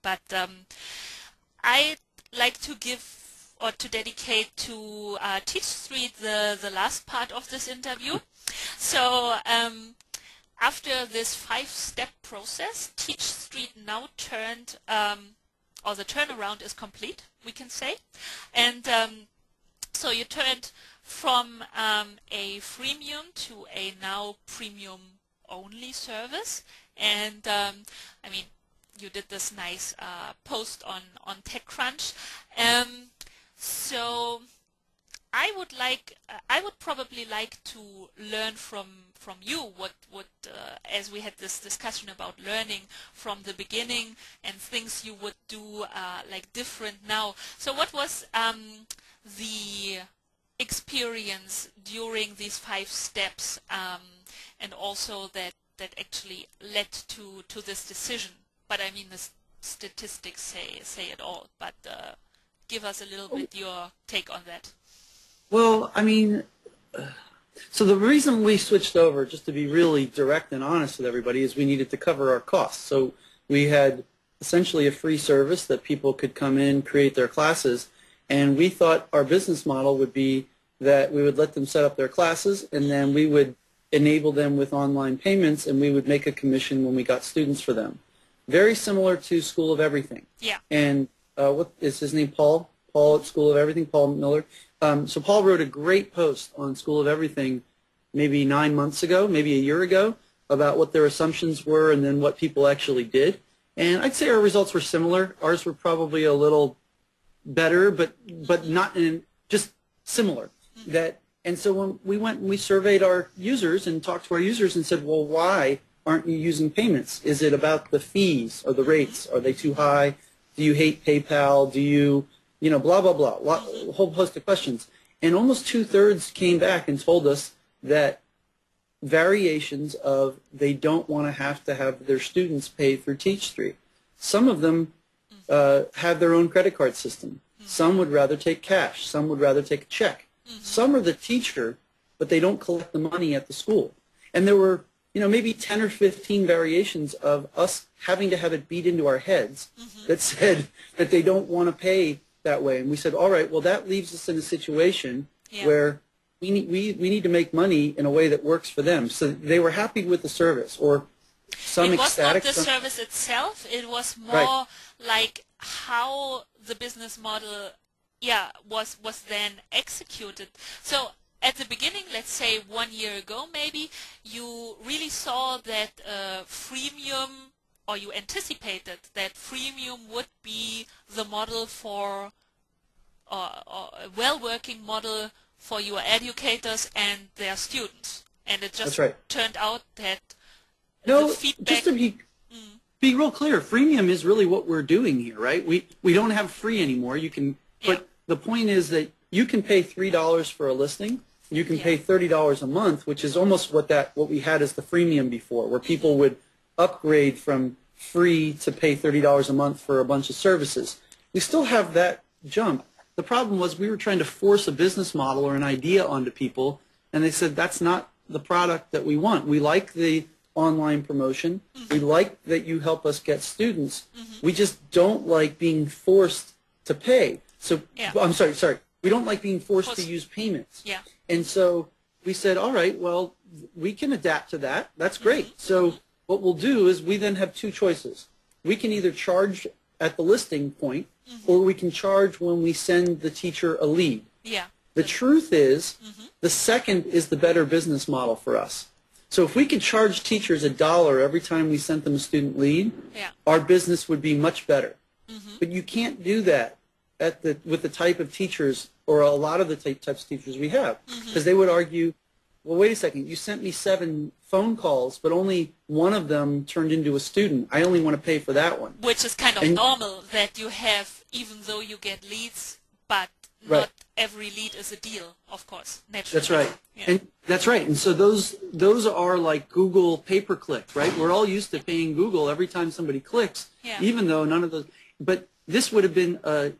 but I'd like to give or to dedicate to TeachStreet the last part of this interview. So after this 5-step process, TeachStreet now turned, or the turnaround is complete, we can say. And so you turned from a freemium to a now premium only service. And I mean, you did this nice post on TechCrunch. So I would probably like to learn from you what as we had this discussion about learning from the beginning and things you would do like different now. So what was the experience during these 5 steps, and also that actually led to this decision? But I mean, the statistics say it all. But give us a little bit your take on that. Well, I mean, so the reason we switched over, just to be really direct and honest with everybody, is we needed to cover our costs. So we had essentially a free service that people could come in, create their classes, and we thought our business model would be that we would let them set up their classes, and then we would enable them with online payments, and we would make a commission when we got students for them. Very similar to School of Everything. Yeah. And what is his name? Paul? Paul at School of Everything, Paul Miller. So Paul wrote a great post on School of Everything maybe 9 months ago, maybe a year ago, about what their assumptions were and then what people actually did. And I'd say our results were similar. Ours were probably a little better, but not in, just similar. And so when we went and we surveyed our users and talked to our users and said, well, why aren't you using payments? Is it about the fees or the rates? Are they too high? Do you hate PayPal? Do you, blah, blah, blah, a whole host of questions. And almost 2/3 came back and told us that variations of they don't want to have their students pay through TeachStreet. Some of them have their own credit card system. Some would rather take cash. Some would rather take a check. Some are the teacher, but they don't collect the money at the school. And there were, maybe 10 or 15 variations of us having to have it beat into our heads that said that they don't want to pay that way. And we said, all right, well, that leaves us in a situation where we need to make money in a way that works for them. So they were happy with the service, or some ecstatic. It was not the service itself. It was more like how the business model, was then executed. So at the beginning, let's say 1 year ago, maybe you really saw that freemium, or you anticipated that freemium would be the model for, or a well-working model for your educators and their students, and it just turned out that the feedback. Just to be real clear, freemium is really what we're doing here, right? We don't have free anymore. You can, but the point is that you can pay $3 for a listing. You can pay $30 a month, which is almost what we had as the freemium before, where people would upgrade from free to pay $30 a month for a bunch of services. We still have that jump. The problem was we were trying to force a business model or an idea onto people, and they said that's not the product that we want. We like the online promotion. We like that you help us get students. We just don't like being forced to pay. So I'm sorry. We don't like being forced to use payments. Yeah. And so we said, all right, well, we can adapt to that. That's great. So what we'll do is we then have 2 choices. We can either charge at the listing point, or we can charge when we send the teacher a lead. Yeah. The truth is, the second is the better business model for us. So if we could charge teachers $1 every time we sent them a student lead, our business would be much better. But you can't do that with the type of teachers, or a lot of the types of teachers we have, because they would argue, well, wait a second, you sent me 7 phone calls, but only one of them turned into a student. I only want to pay for that one. Which is kind of normal that you have, even though you get leads, but not every lead is a deal, of course, naturally. That's right. Yeah. And that's right. And so those are like Google pay-per-click, right? We're all used to paying Google every time somebody clicks, even though none of those. But this would have been a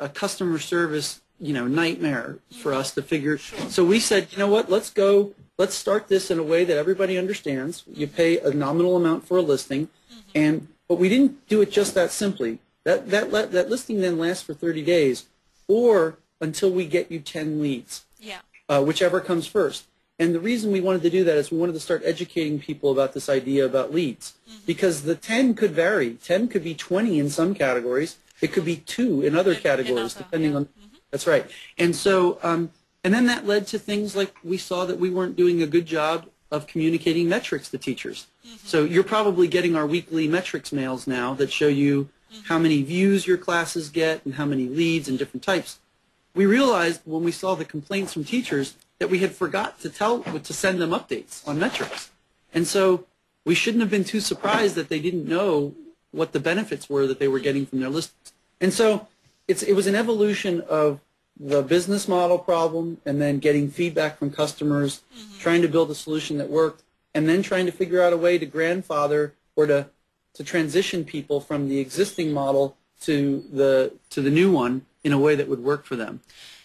customer service, nightmare for us to figure. So we said, you know what? Let's start this in a way that everybody understands. You pay a nominal amount for a listing, but we didn't do it just that simply. That listing then lasts for 30 days, or until we get you 10 leads, Yeah. Whichever comes first. And the reason we wanted to do that is we wanted to start educating people about this idea about leads, because the 10 could vary. 10 could be 20 in some categories. It could be 2 in other categories, depending on. That's right. And so, and then that led to things like we saw that we weren't doing a good job of communicating metrics to teachers. So you're probably getting our weekly metrics mails now that show you how many views your classes get and how many leads and different types. We realized when we saw the complaints from teachers that we had forgot to send them updates on metrics. And so we shouldn't have been too surprised that they didn't know what the benefits were that they were getting from their listings. And so it was an evolution of the business model problem, and then getting feedback from customers, trying to build a solution that worked, and then trying to figure out a way to grandfather or to transition people from the existing model to the new one in a way that would work for them.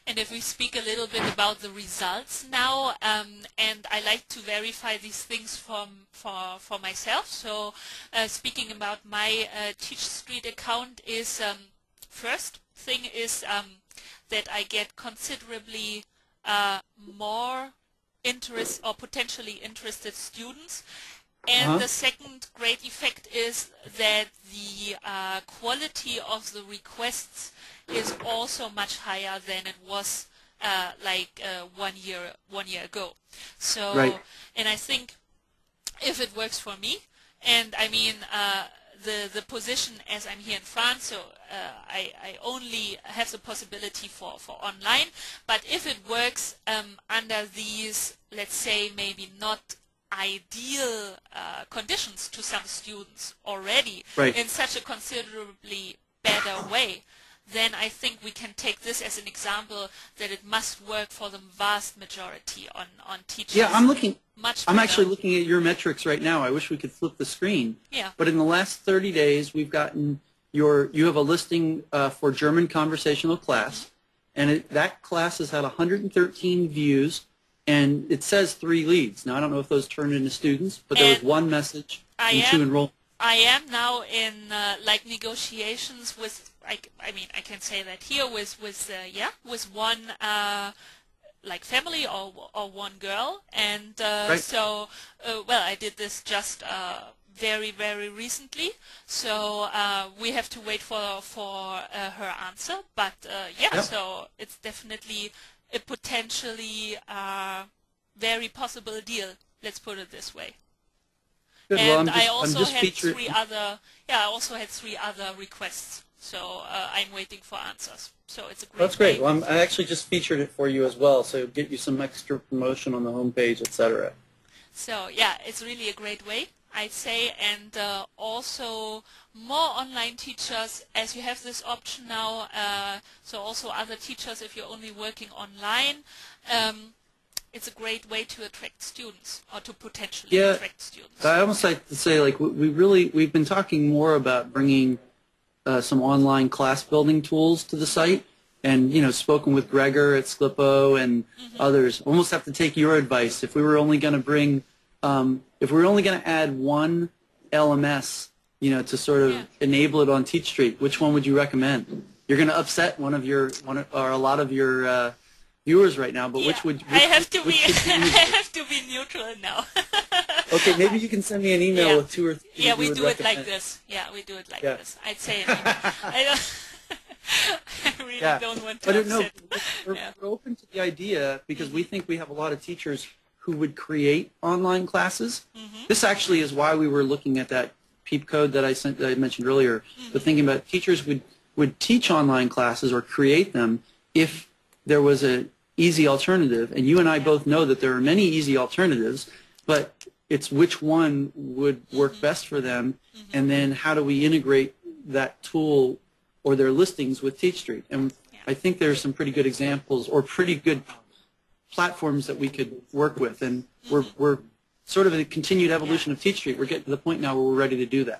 And if we speak a little bit about the results now, and I like to verify these things for myself. So speaking about my TeachStreet account is, first thing is that I get considerably more interest or potentially interested students. And the second great effect is that the quality of the requests is also much higher than it was like 1 year ago. So, right. And I think if it works for me, and I mean the position as I'm here in France, so I only have the possibility for online, but if it works under these, let's say, maybe not ideal conditions to some students already, right, in such a considerably better way, then I think we can take this as an example that it must work for the vast majority on teachers. Yeah, I'm actually better. looking at your metrics right now. I wish we could flip the screen. Yeah. But in the last 30 days, we've gotten you have a listing for German conversational class, and that class has had 113 views, and it says 3 leads. Now, I don't know if those turned into students, but there was 1 message and 2 enrollments. I am now in like negotiations with, I mean, I can say that here with one like family or 1 girl, and Right. so well, I did this just very recently, so we have to wait for her answer, but Yep. so it's definitely a potentially very possible deal, let's put it this way. Good. And Well, I I'm also just had featured. 3 other, I also had 3 other requests, so I'm waiting for answers. So it's a great That's great. way. Well, I actually just featured it for you as well, so get you some extra promotion on the homepage, etc. So yeah, it's really a great way, I'd say, and also more online teachers, as you have this option now, so also other teachers, if you're only working online, it's a great way to attract students, or to potentially attract students. I almost like to say, like, we've been talking more about bringing some online class building tools to the site, and spoken with Gregor at Sklippo and others. Almost have to take your advice. If we were only going to bring, if we were only going to add 1 LMS, to sort of enable it on TeachStreet, which one would you recommend? You're going to upset or a lot of your viewers right now, but which would I have to be neutral now. Okay, maybe you can send me an email with 2 or 3. Yeah, we do it like this. Yeah, we do it like this. I'd say an email. I really don't want to upset. We're open to the idea because we think we have a lot of teachers who would create online classes. This actually is why we were looking at that PEEP code that I mentioned earlier. But thinking about teachers would teach online classes or create them if there was an easy alternative. And you and I both know that there are many easy alternatives, but it's which one would work best for them, and then how do we integrate that tool or their listings with TeachStreet. And I think there are some pretty good examples or pretty good platforms that we could work with, and we're sort of in a continued evolution of TeachStreet. We're getting to the point now where we're ready to do that.